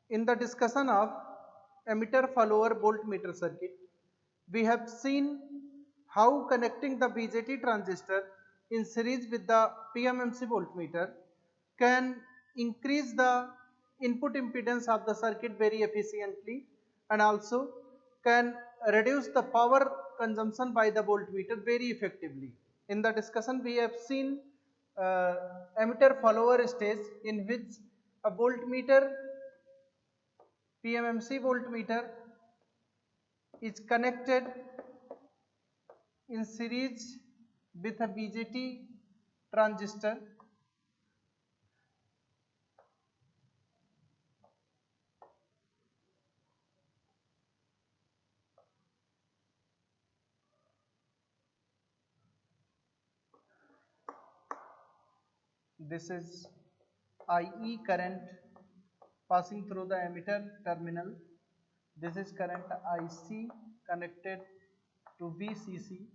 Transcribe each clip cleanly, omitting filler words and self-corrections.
In the discussion of emitter follower voltmeter circuit, we have seen how connecting the BJT transistor in series with the PMMC voltmeter can increase the input impedance of the circuit very efficiently and also can reduce the power consumption by the voltmeter very effectively. In the discussion, we have seen emitter follower stage in which a voltmeter PMMC voltmeter is connected in series with a BJT transistor. This is IE current passing through the emitter terminal. This is current IC connected to VCC.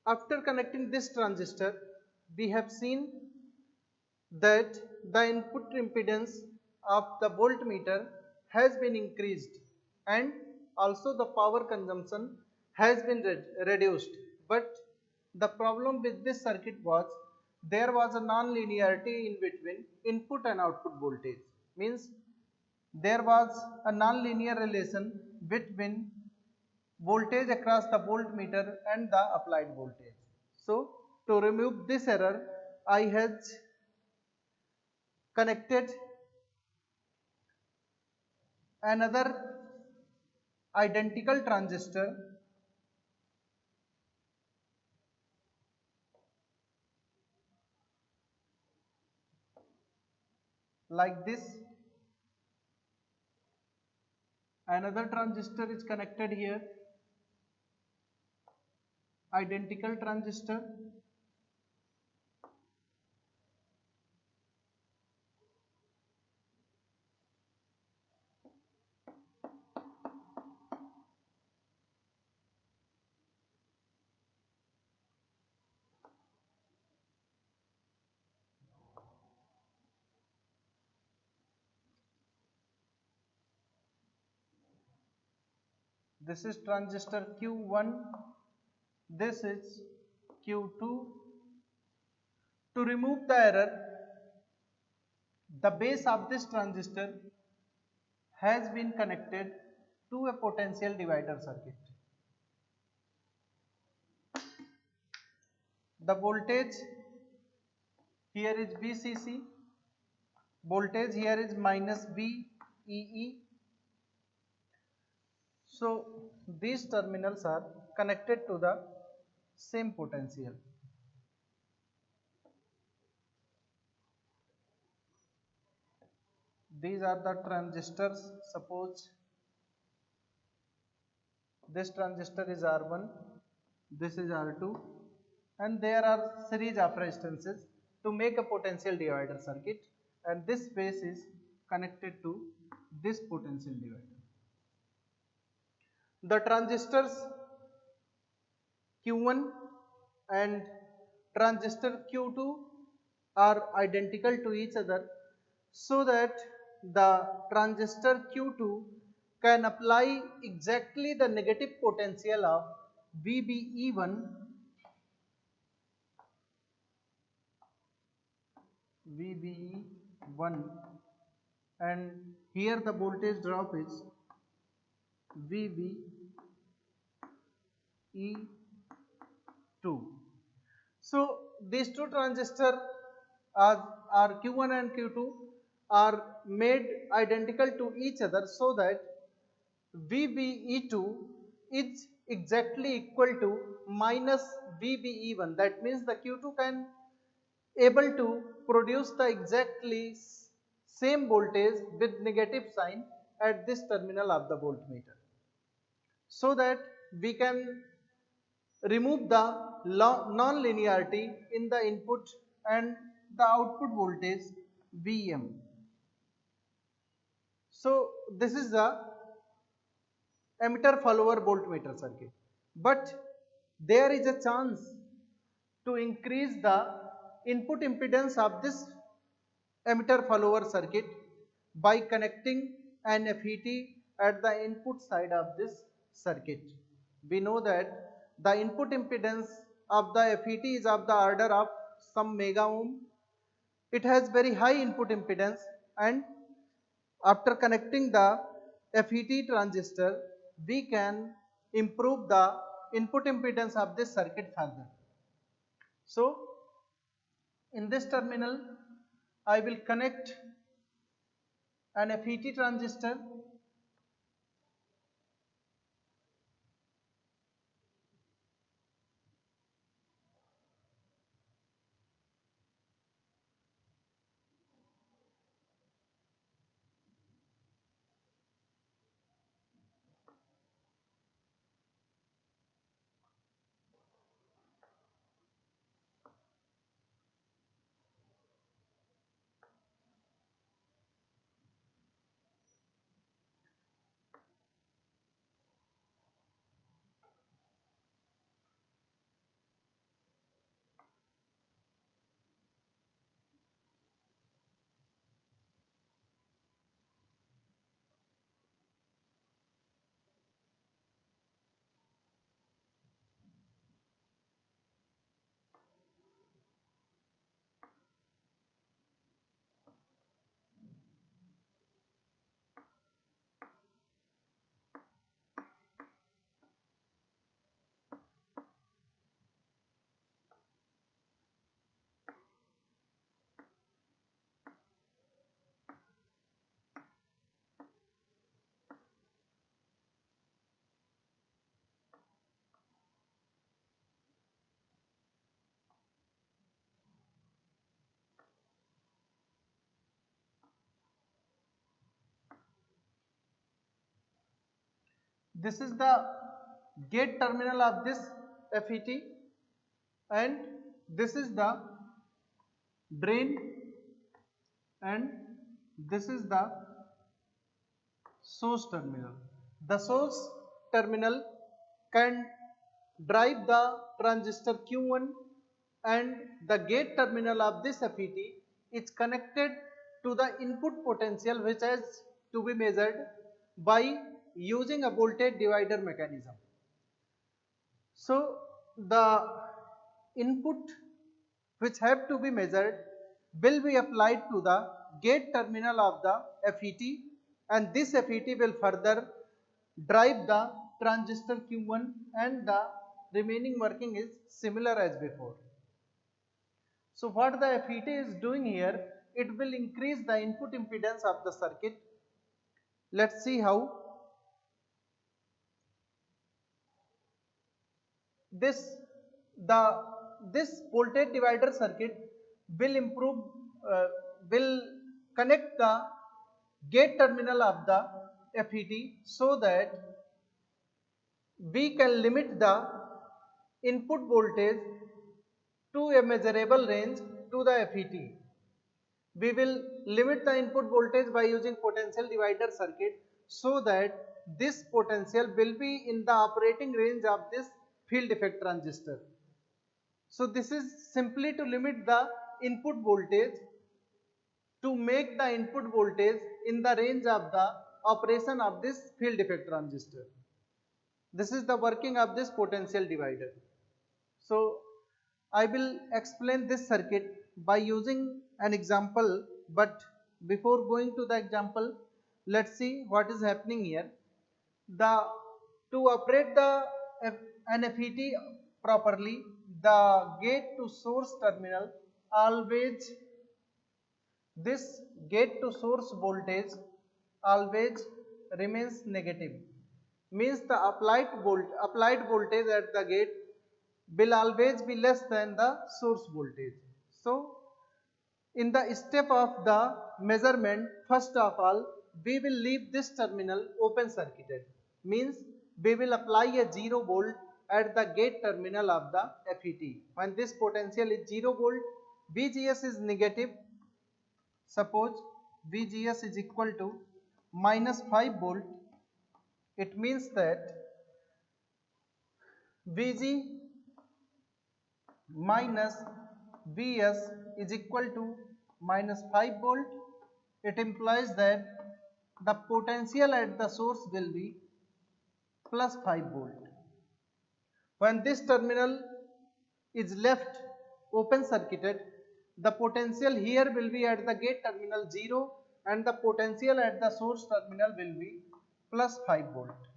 After connecting this transistor, we have seen that the input impedance of the voltmeter has been increased and also the power consumption has been reduced. But the problem with this circuit was there was a non-linearity in between input and output voltage. Means there was a non-linear relation between voltage across the voltmeter and the applied voltage. So to remove this error, I has connected another identical transistor like this. Another transistor is connected here, identical transistor. This is transistor Q1, this is Q2. To remove the error, the base of this transistor has been connected to a potential divider circuit. The voltage here is VCC, voltage here is minus VEE. So these terminals are connected to the same potential. These are the transistors. Suppose this transistor is R1, this is R2, and there are series of resistances to make a potential divider circuit, and this base is connected to this potential divider. The transistors Q1 and transistor Q2 are identical to each other, so that the transistor Q2 can apply exactly the negative potential of VBE1 and here the voltage drop is VBE2. So these two transistors are Q1 and Q2 are made identical to each other, so that VBE2 is exactly equal to minus VBE1. That means the Q2 can able to produce the exactly same voltage with negative sign at this terminal of the voltmeter, so that we can remove the non-linearity in the input and the output voltage Vm. So this is the emitter follower voltmeter circuit, but there is a chance to increase the input impedance of this emitter follower circuit by connecting an FET at the input side of this circuit. We know that the input impedance of the FET is of the order of some mega ohm. It has very high input impedance, and after connecting the FET transistor, we can improve the input impedance of this circuit further. So in this terminal, I will connect an FET transistor. This is the gate terminal of this FET, and this is the drain, and this is the source terminal. The source terminal can drive the transistor Q1, and the gate terminal of this FET is connected to the input potential, which has to be measured by using a voltage divider mechanism. So the input which have to be measured will be applied to the gate terminal of the FET, and this FET will further drive the transistor Q1, and the remaining working is similar as before. So what the FET is doing here, it will increase the input impedance of the circuit. Let's see how. This voltage divider circuit will improve, will connect the gate terminal of the FET, so that we can limit the input voltage to a measurable range to the FET. We will limit the input voltage by using potential divider circuit, so that this potential will be in the operating range of this field effect transistor. So this is simply to limit the input voltage, to make the input voltage in the range of the operation of this field effect transistor. This is the working of this potential divider. So I will explain this circuit by using an example, but before going to the example, let's see what is happening here. To operate an FET properly, the gate to source terminal always, this gate to source voltage always remains negative, means the applied voltage at the gate will always be less than the source voltage. So in the step of the measurement, first of all, we will leave this terminal open circuited, means we will apply a 0 volt at the gate terminal of the FET. When this potential is 0 volt, VGS is negative. Suppose VGS is equal to minus 5 volt. It means that VG minus Vs is equal to minus 5 volt. it implies that the potential at the source will be plus 5 volt. When this terminal is left open circuited, the potential here will be at the gate terminal 0 and the potential at the source terminal will be plus 5 volt.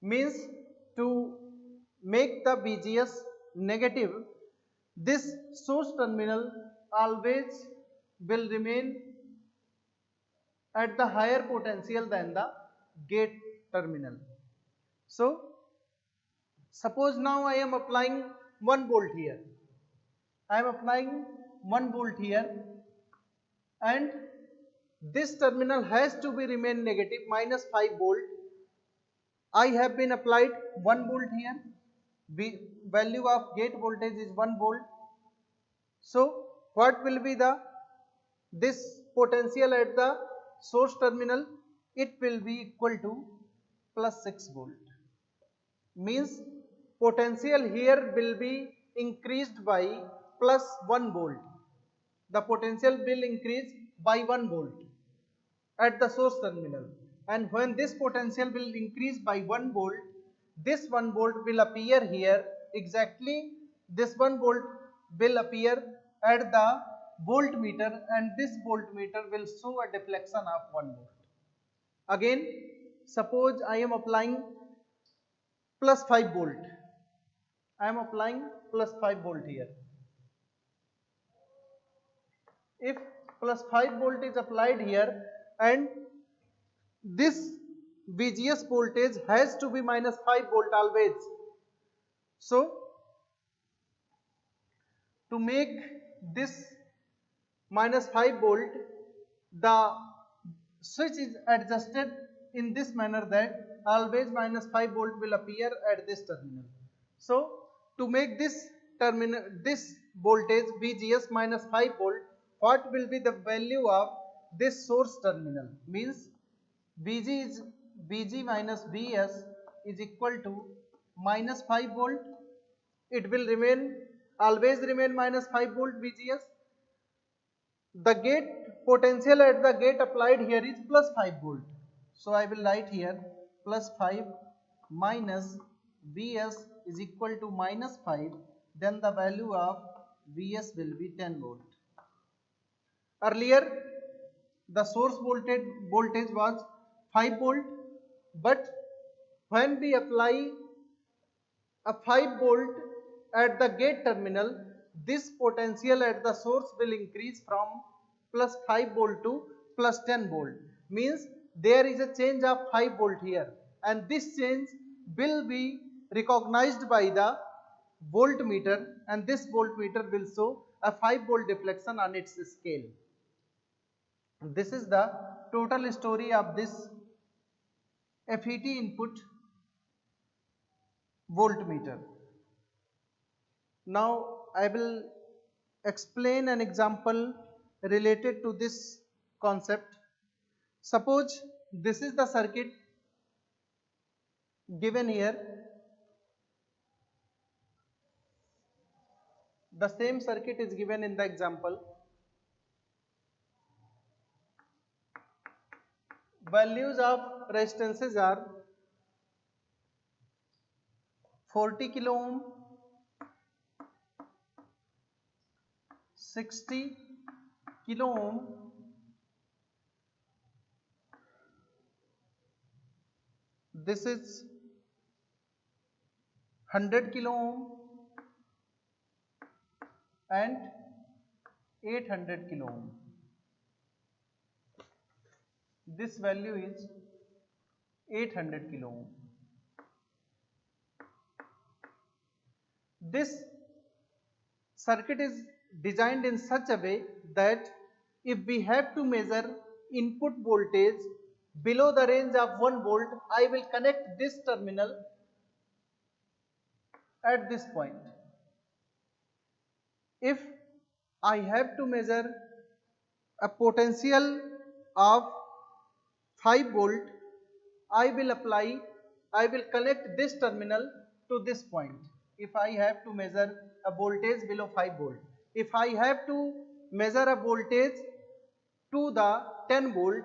Means to make the VGS negative, this source terminal always will remain at the higher potential than the gate terminal. So suppose now I am applying 1 volt here. I am applying 1 volt here and this terminal has to be remain negative minus 5 volt. I have been applied 1 volt here. Value of gate voltage is 1 volt. So what will be the this potential at the source terminal? It will be equal to plus 6 volt. Means potential here will be increased by plus 1 volt. The potential will increase by 1 volt at the source terminal, and when this potential will increase by 1 volt, this 1 volt will appear here exactly. This 1 volt will appear at the voltmeter and this voltmeter will show a deflection of 1 volt. Again, suppose I am applying plus 5 volt. I am applying plus 5 volt here. If plus 5 volt is applied here and this VGS voltage has to be minus 5 volt always. So to make this minus 5 volt, the switch is adjusted in this manner that always minus 5 volt will appear at this terminal. So to make this terminal, this voltage VGS minus 5 volt, what will be the value of this source terminal? Means VG minus VS is equal to minus 5 volt. It will always remain minus 5 volt VGS. The gate potential at the gate applied here is plus 5 volt. So I will write here plus 5 minus Vs is equal to minus 5. Then the value of Vs will be 10 volt. Earlier the source voltage was 5 volt, but when we apply a 5 volt at the gate terminal, this potential at the source will increase from plus 5 volt to plus 10 volt. Means there is a change of 5 volt here, and this change will be recognized by the voltmeter, and this voltmeter will show a 5 volt deflection on its scale. This is the total story of this FET input voltmeter. Now I will explain an example related to this concept. Suppose this is the circuit given here. The same circuit is given in the example. Values of resistances are 40 kilo ohm, 60 kilo ohm, this is 100 kilo ohm and 800 kilo ohm. This value is 800 kilo ohm. This circuit is designed in such a way that if we have to measure input voltage below the range of 1 volt, I will connect this terminal at this point. If I have to measure a potential of 5 volt, I will connect this terminal to this point. If I have to measure a voltage below 5 volt, if I have to measure a voltage to the 10 volt,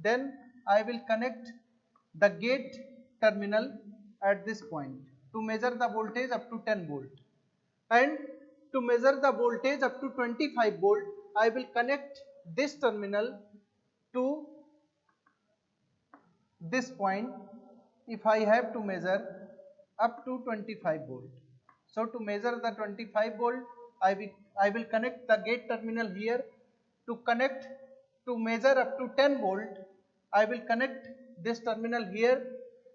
then I will connect the gate terminal at this point to measure the voltage up to 10 volt, and to measure the voltage up to 25 volt I will connect this terminal to this point if I have to measure up to 25 volt. So to measure the 25 volt I will connect the gate terminal here. To measure up to 10 volt I will connect this terminal here.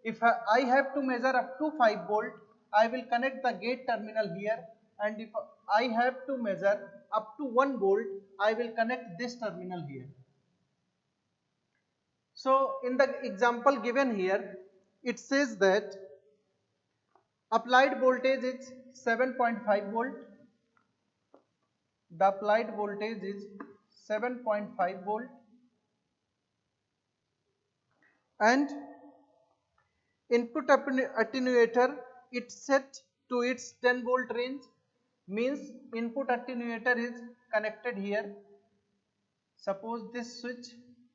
If I have to measure up to 5 volt I will connect the gate terminal here, and if I have to measure up to 1 volt I will connect this terminal here. So in the example given here it says that applied voltage is 7.5 volt. The applied voltage is 7.5 volt and input attenuator it set to its 10 volt range, means input attenuator is connected here. Suppose this switch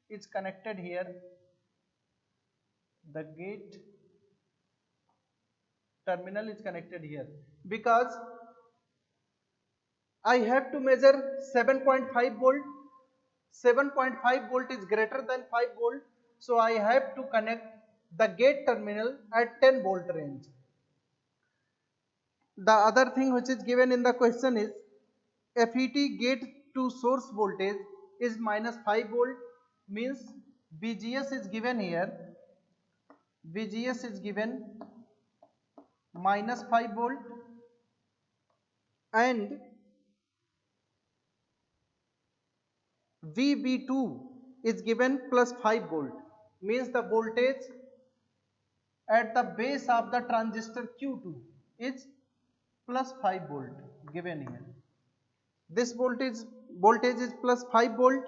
is connected here, the gate terminal is connected here, because I have to measure 7.5 volt. 7.5 volt is greater than 5 volt, so I have to connect the gate terminal at 10 volt range. The other thing which is given in the question is FET gate to source voltage is minus 5 volt, means VGS is given here. VGS is given minus 5 volt and VB2 is given plus 5 volt, means the voltage at the base of the transistor Q2 is plus 5 volt given here. This voltage is plus 5 volt.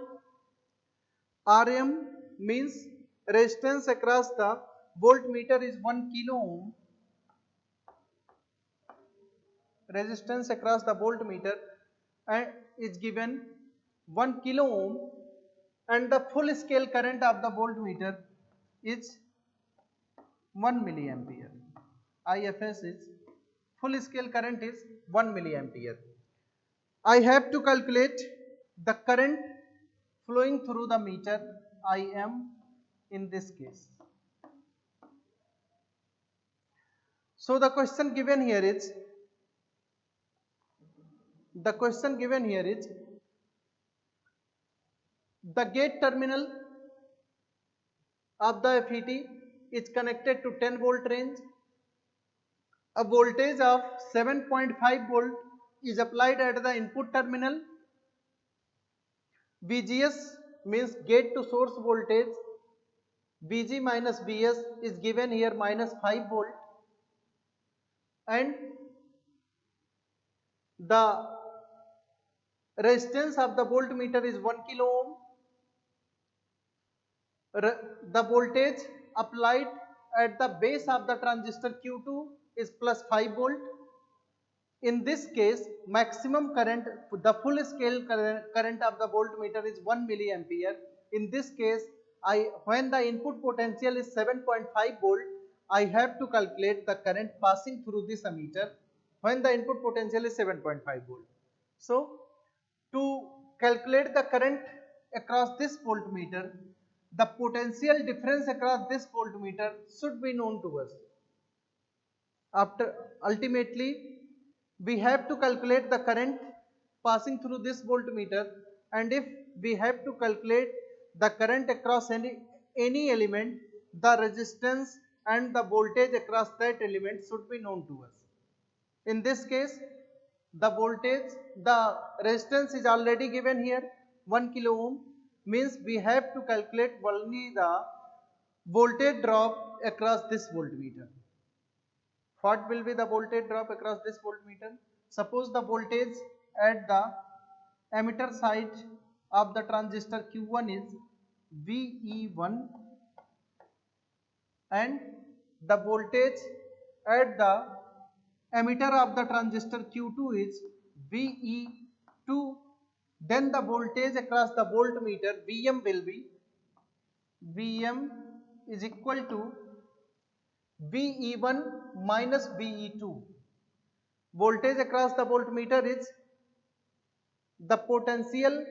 RM means resistance across the voltmeter is 1 kilo ohm. Resistance across the voltmeter and is given 1 kilo ohm, and the full scale current of the voltmeter is 1 milliampere. IFS is full scale current is 1 milliampere. I have to calculate the current flowing through the meter IM in this case. So the question given here is the gate terminal of the FET is connected to 10 volt range. A voltage of 7.5 volt is applied at the input terminal. VGS means gate to source voltage. VG minus VS is given here minus 5 volt, and the resistance of the voltmeter is 1 kilo ohm. The voltage applied at the base of the transistor Q2 is plus 5 volt. In this case, maximum current, the full scale current of the voltmeter is 1 milliampere. In this case, when the input potential is 7.5 volt, I have to calculate the current passing through this ammeter when the input potential is 7.5 volt. So, to calculate the current across this voltmeter, the potential difference across this voltmeter should be known to us. Ultimately, we have to calculate the current passing through this voltmeter, and if we have to calculate the current across any element, the resistance and the voltage across that element should be known to us. In this case, the resistance is already given here 1 kilo ohm, means we have to calculate only the voltage drop across this voltmeter. What will be the voltage drop across this voltmeter? Suppose the voltage at the emitter side of the transistor Q1 is VE1 and the voltage at the emitter of the transistor Q2 is VE2, then the voltage across the voltmeter Vm will be Vm is equal to VE1 minus VE2. Voltage across the voltmeter is the potential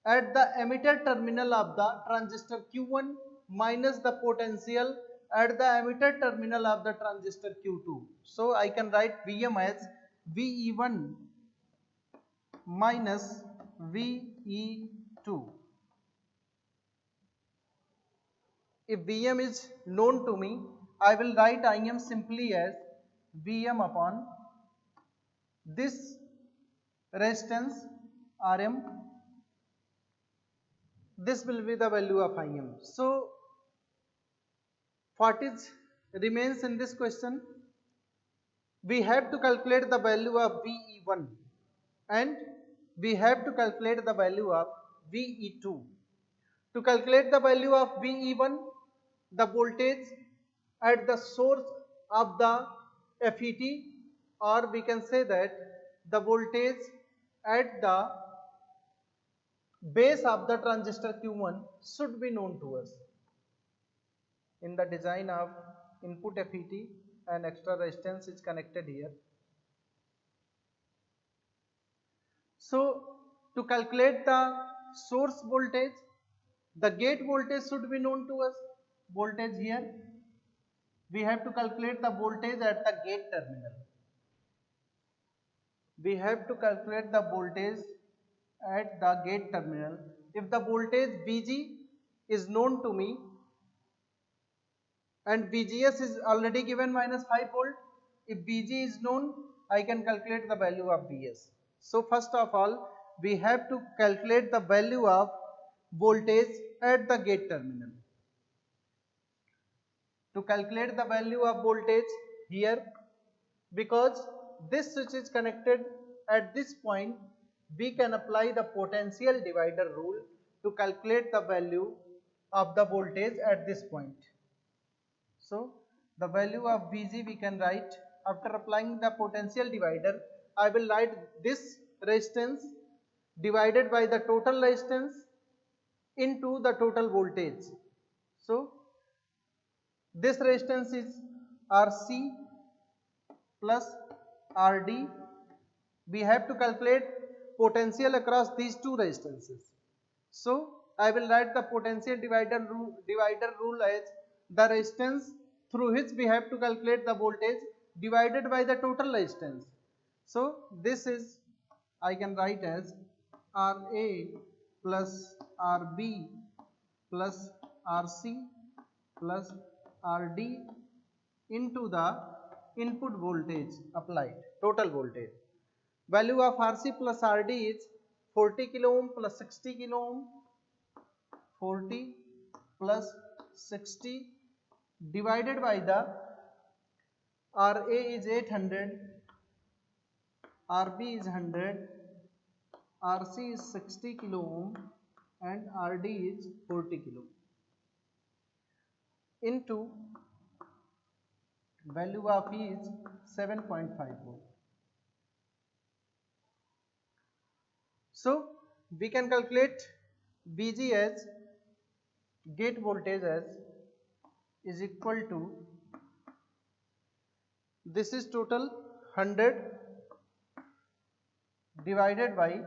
at the emitter terminal of the transistor Q1 minus the potential at the emitter terminal of the transistor Q2. So I can write Vm as VE1 minus VE2. If Vm is known to me, I will write Im simply as Vm upon this resistance Rm. This will be the value of Im. So what is remains in this question? We have to calculate the value of VE1 and we have to calculate the value of VE2. To calculate the value of VE1, the voltage at the source of the FET, or we can say that the voltage at the base of the transistor Q1 should be known to us. In the design of input FET, an extra resistance is connected here. So to calculate the source voltage, the gate voltage should be known to us. Voltage here, we have to calculate the voltage at the gate terminal. We have to calculate the voltage at the gate terminal. If the voltage Vg is known to me and Vgs is already given minus 5 volt, if Vg is known, I can calculate the value of Vs. So first of all, we have to calculate the value of voltage at the gate terminal. To calculate the value of voltage here, because this switch is connected at this point, we can apply the potential divider rule to calculate the value of the voltage at this point. So the value of Vg we can write after applying the potential divider. I will write this resistance divided by the total resistance into the total voltage. So this resistance is Rc plus Rd. We have to calculate potential across these two resistances. So I will write the potential divider rule as the resistance through which we have to calculate the voltage divided by the total resistance. So this is, I can write as Ra plus Rb plus Rc plus Rd into the input voltage applied, total voltage. Value of Rc plus Rd is 40 kilo ohm plus 60 kilo ohm, 40 plus 60 divided by the Ra is 800, Rb is 100, Rc is 60 kilo ohm and Rd is 40 kilo into value of E is 7.5 volt. So we can calculate Vg as gate voltage as is equal to, this is total 100 divided by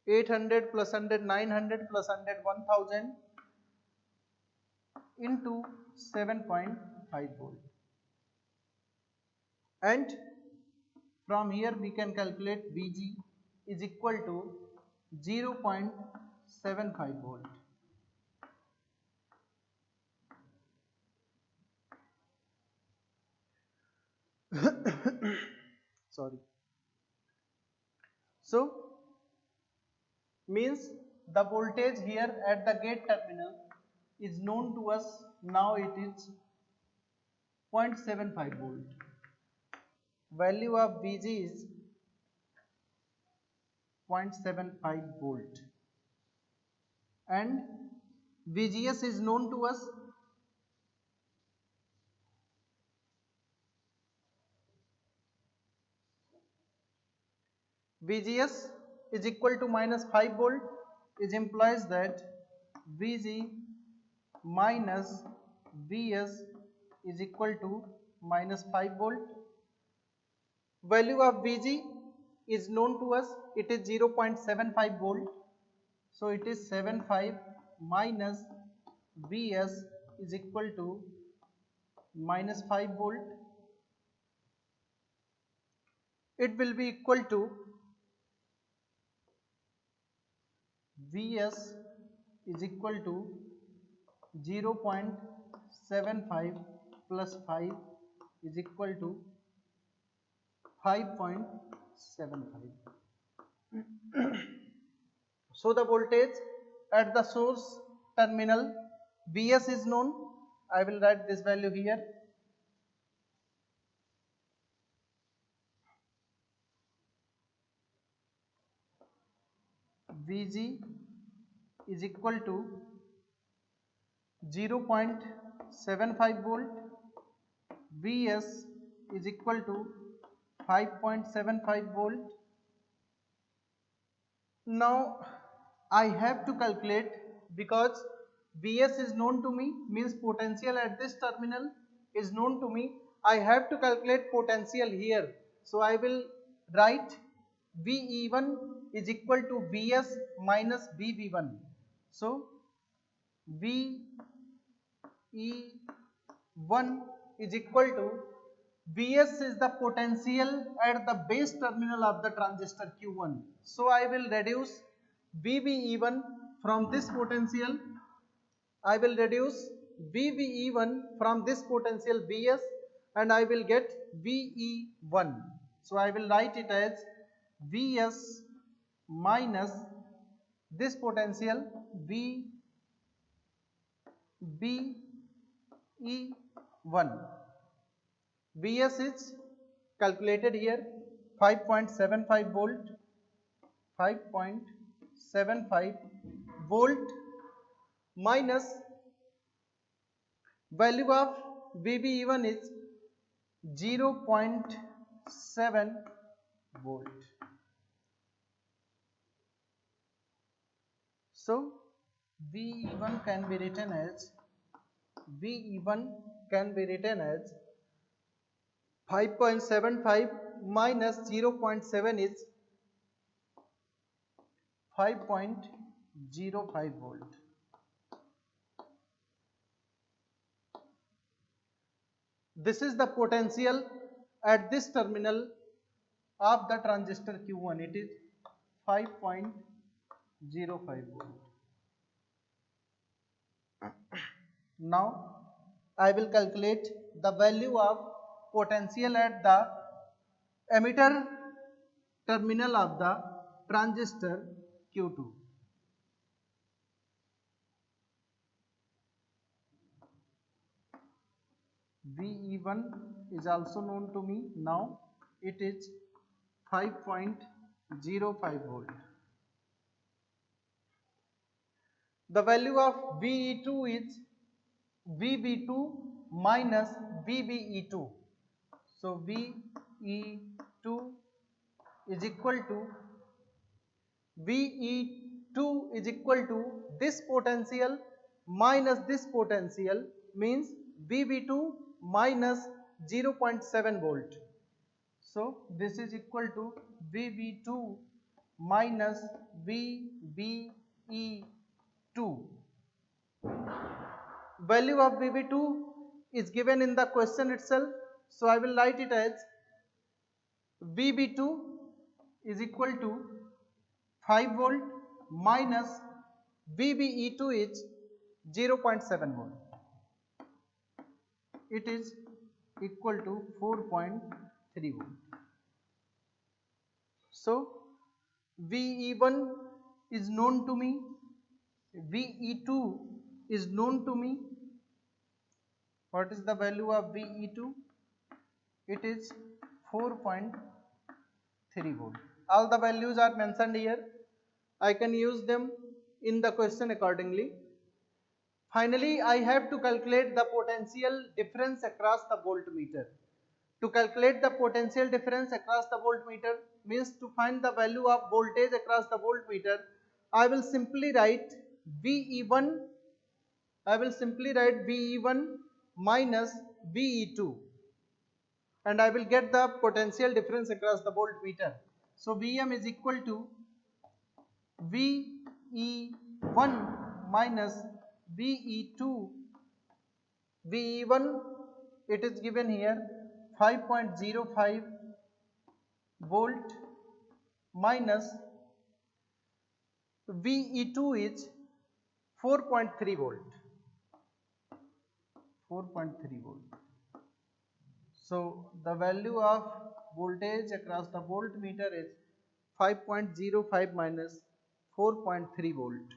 800 plus 100 900 plus 100 1000 into 7.5 volt, and from here we can calculate Vg is equal to 0.75 volt. Sorry. So means the voltage here at the gate terminal is known to us. Now it is 0.75 volt. Value of Vg is 0.75 volt and Vgs is known to us. Vgs is equal to minus 5 volt, it implies that Vg minus Vs is equal to minus 5 volt. Value of Vg is known to us, it is 0.75 volt. So it is 75 minus Vs is equal to minus 5 volt. It will be equal to Vs is equal to 0.75 plus 5 is equal to 5.75. So the voltage at the source terminal Vs is known. I will write this value here. Vg is equal to 0.75 volt. Vs is equal to 5.75 volt. Now I have to calculate, because Vs is known to me, means potential at this terminal is known to me. I have to calculate potential here. So I will write VE1 is equal to Vs minus VV1. So VE1 is equal to Vs is the potential at the base terminal of the transistor Q1. So I will reduce VBE1 from this potential. I will reduce VBE1 from this potential Vs, and I will get VE1. So I will write it as Vs minus this potential VBE1. Vs is calculated here 5.75 volt, 5.75 volt minus value of VBE1 is 0.7 volt. So VE1 can be written as 5.75 minus 0.7 is 5.05 volt. This is the potential at this terminal of the transistor Q1. It is 5.05 volt. Now I will calculate the value of potential at the emitter terminal of the transistor Q2. VE1 is also known to me. Now it is 5.05 volt. The value of VE2 is VB2 minus VBE2. So VE2 is equal to VE2 is equal to this potential minus this potential, means VB2 minus 0.7 volt. So this is equal to VB2 minus VBE2. Value of VB2 is given in the question itself. So I will write it as VB2 is equal to 5 volt minus VBE2 is 0.7 volt. It is equal to 4.3 volt. So VE1 is known to me, VE2 is known to me. What is the value of VE2? It is 4.3 volt. All the values are mentioned here. I can use them in the question accordingly. Finally, I have to calculate the potential difference across the voltmeter. To calculate the potential difference across the voltmeter means to find the value of voltage across the voltmeter, I will simply write VE1, minus VE2, and I will get the potential difference across the voltmeter. So Vm is equal to VE1 minus VE2. VE1, it is given here 5.05 volt minus VE2 is 4.3 volt. 4.3 volt. So the value of voltage across the voltmeter is 5.05 minus 4.3 volt.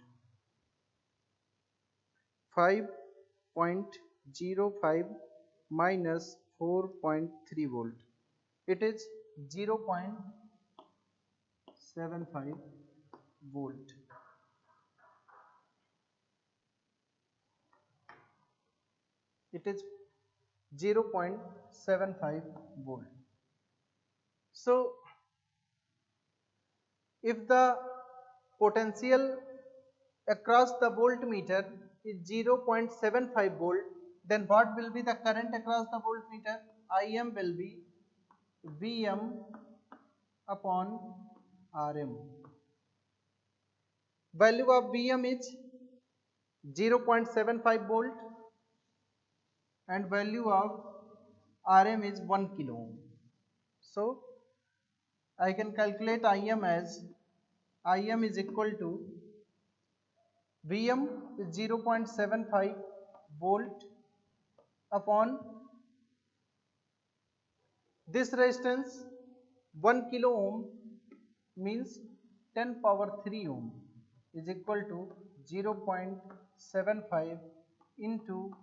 5.05 minus 4.3 volt. It is 0.75 volt. It is 0.75 volt. So if the potential across the voltmeter is 0.75 volt, then what will be the current across the voltmeter? Im will be Vm upon Rm. Value of Vm is 0.75 volt and value of Rm is 1 kilo ohm. So I can calculate Im as Im is equal to Vm is 0.75 volt upon this resistance 1 kilo ohm means 10 power 3 ohm is equal to 0.75 into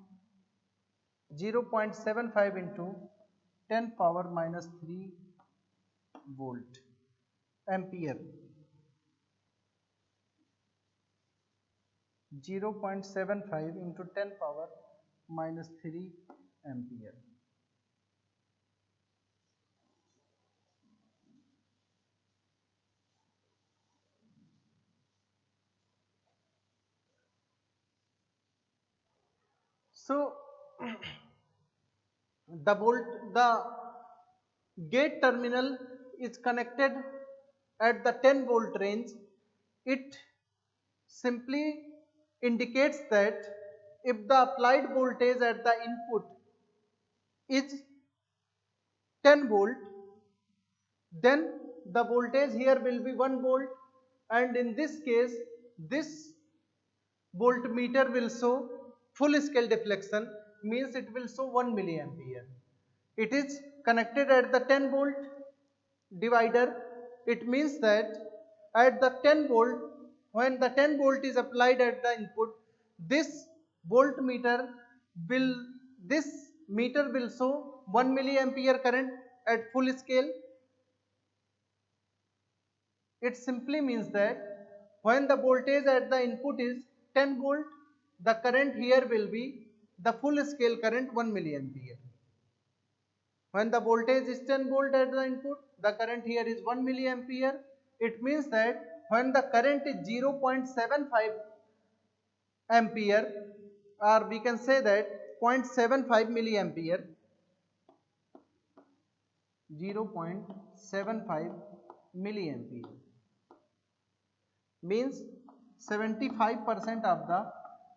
10 power minus 3 volt ampere. 0.75 into 10 power minus 3 ampere. So the gate terminal is connected at the 10 volt range. It simply indicates that if the applied voltage at the input is 10 volt, then the voltage here will be 1 volt, and in this case this voltmeter will show full scale deflection, means it will show 1 milliampere. It is connected at the 10 volt divider. It means that at the 10 volt, when the 10 volt is applied at the input, this voltmeter will, this meter will show 1 milliampere current at full scale. It simply means that when the voltage at the input is 10 volt, the current here will be the full scale current 1 milliampere. When the voltage is 10 volt at the input, the current here is 1 milliampere. It means that when the current is 0.75 ampere, or we can say that 0.75 milliampere, 0.75 milliampere means 75% of the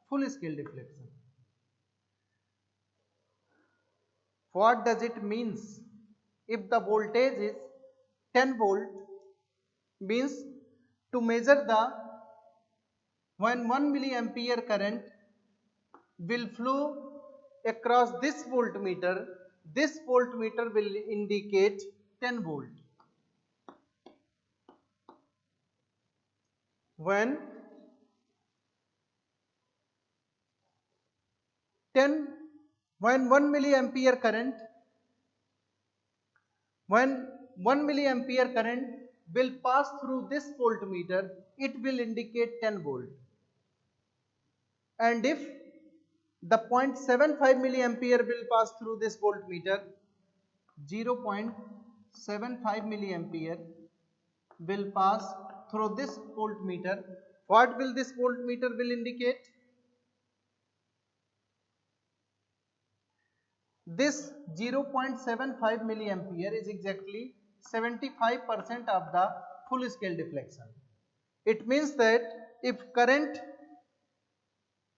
full scale deflection. What does it means? If the voltage is 10 volt, means to measure the, when 1 milliampere current will flow across this voltmeter will indicate 10 volt. When 1 milliampere current, when 1 milliampere current will pass through this voltmeter, it will indicate 10 volt. And if the 0.75 milliampere will pass through this voltmeter, 0.75 milliampere will pass through this voltmeter. What will this voltmeter will indicate? This 0.75 milliampere is exactly 75% of the full scale deflection. It means that if current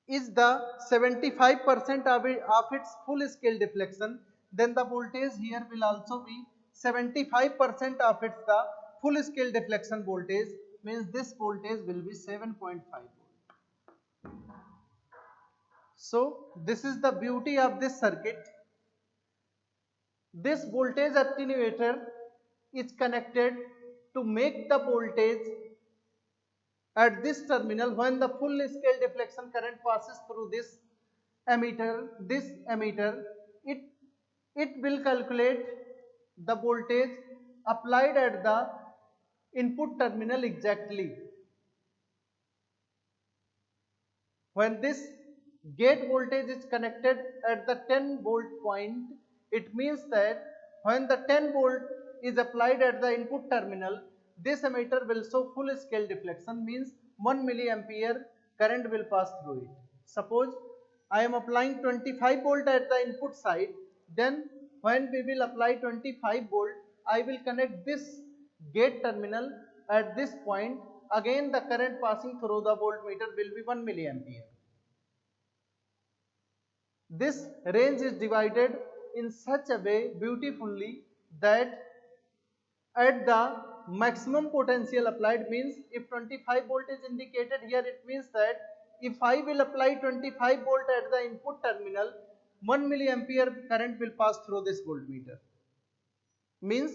is the 75% of its full scale deflection, then the voltage here will also be 75% of its the full scale deflection voltage, means this voltage will be 7.5 volt. So this is the beauty of this circuit. This voltage attenuator is connected to make the voltage at this terminal when the full scale deflection current passes through this emitter, it will calculate the voltage applied at the input terminal exactly. When this gate voltage is connected at the 10 volt point, it means that when the 10 volt is applied at the input terminal, this emitter will show full scale deflection, means 1 milliampere current will pass through it. Suppose I am applying 25 volt at the input side, then when we will apply 25 volt, I will connect this gate terminal at this point. Again the current passing through the voltmeter will be 1 milliampere. This range is divided in such a way beautifully that at the maximum potential applied, means if 25 volt is indicated here, it means that if I will apply 25 volt at the input terminal, 1 milliampere current will pass through this voltmeter. Means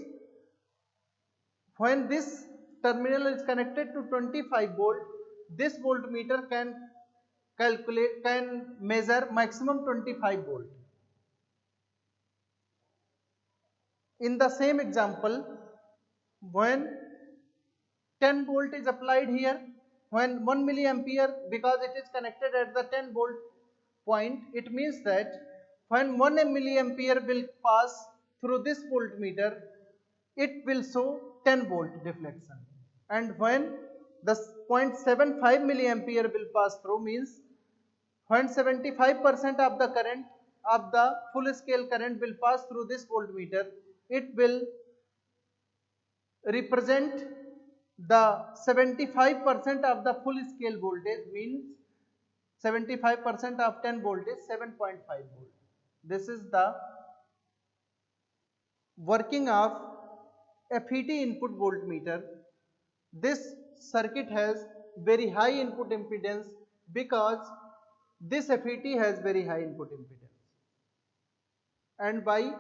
when this terminal is connected to 25 volt, this voltmeter can measure maximum 25 volt. In the same example, when 10 volt is applied here, when 1 milliampere, because it is connected at the 10 volt point, it means that when 1 milliampere will pass through this voltmeter, it will show 10 volt deflection, and when the 0.75 milliampere will pass through, means when 75% of the current of the full scale current will pass through this voltmeter, it will represent the 75% of the full scale voltage, means 75% of 10 volt is 7.5 volt. This is the working of FET input voltmeter. This circuit has very high input impedance because this FET has very high input impedance, and by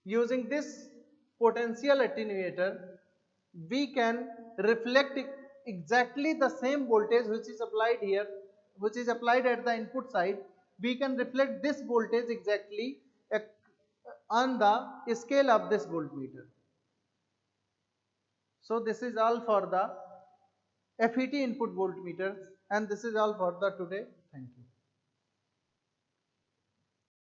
using this potential attenuator, we can reflect exactly the same voltage which is applied here, which is applied at the input side. We can reflect this voltage exactly on the scale of this voltmeter. So this is all for the FET input voltmeters, and this is all for the today. Thank you.